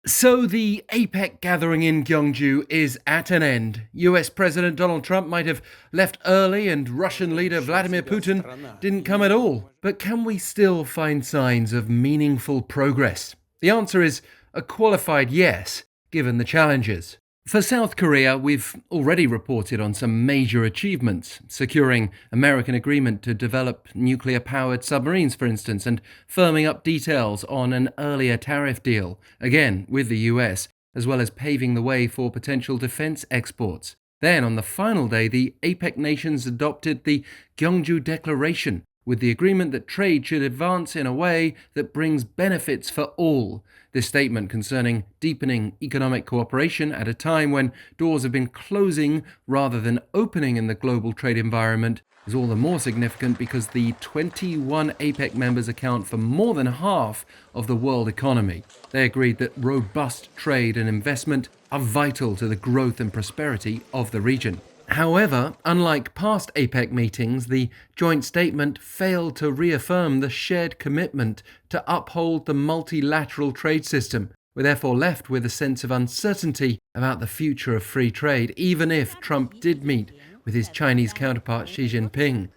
So the APEC gathering in Gyeongju is at an end. US President Donald Trump might have left early and Russian leader Vladimir Putin didn't come at all. But can we still find signs of meaningful progress? The answer is a qualified yes, given the challenges. For South Korea, we've already reported on some major achievements, securing American agreement to develop nuclear-powered submarines, for instance, and firming up details on an earlier tariff deal, again with the US, as well as paving the way for potential defense exports. Then, on the final day, the APEC nations adopted the Gyeongju Declaration, with the agreement that trade should advance in a way that brings benefits for all. This statement concerning deepening economic cooperation at a time when doors have been closing rather than opening in the global trade environment is all the more significant because the 21 APEC members account for more than half of the world economy. They agreed that robust trade and investment are vital to the growth and prosperity of the region. However, unlike past APEC meetings, the joint statement failed to reaffirm the shared commitment to uphold the multilateral trade system. We're therefore left with a sense of uncertainty about the future of free trade, even if Trump did meet with his Chinese counterpart Xi Jinping.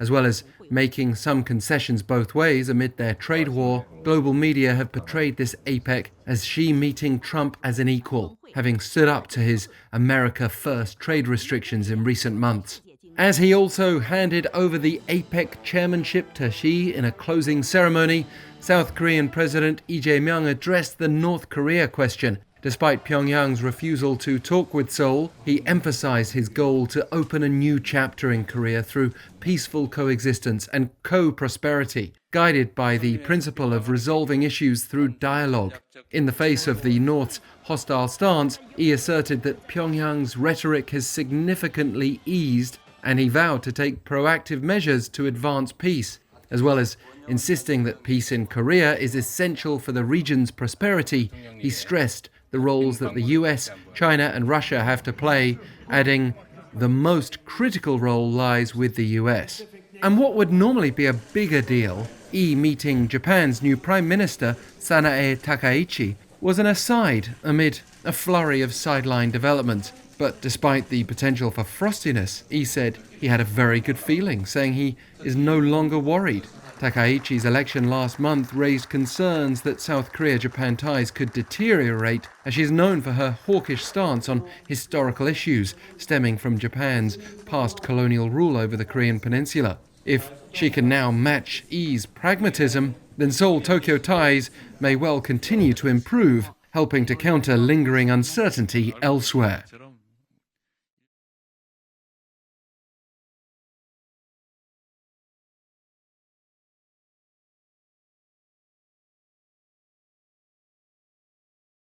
As well as making some concessions both ways amid their trade war, global media have portrayed this APEC as Xi meeting Trump as an equal, having stood up to his America First trade restrictions in recent months. As he also handed over the APEC chairmanship to Xi in a closing ceremony, South Korean President Lee Jae-myung addressed the North Korea question. Despite Pyongyang's refusal to talk with Seoul, he emphasized his goal to open a new chapter in Korea through peaceful coexistence and co-prosperity, guided by the principle of resolving issues through dialogue. In the face of the North's hostile stance, he asserted that Pyongyang's rhetoric has significantly eased, and he vowed to take proactive measures to advance peace, as well as insisting that peace in Korea is essential for the region's prosperity. He stressed the roles that the US, China and Russia have to play, adding, "The most critical role lies with the US." And what would normally be a bigger deal, meeting Japan's new Prime Minister, Sanae Takaichi, was an aside amid a flurry of sideline developments. But despite the potential for frostiness, said he had a very good feeling, saying he is no longer worried. Takaichi's election last month raised concerns that South Korea-Japan ties could deteriorate, as she is known for her hawkish stance on historical issues stemming from Japan's past colonial rule over the Korean peninsula. If she can now match Lee's pragmatism, then Seoul-Tokyo ties may well continue to improve, helping to counter lingering uncertainty elsewhere.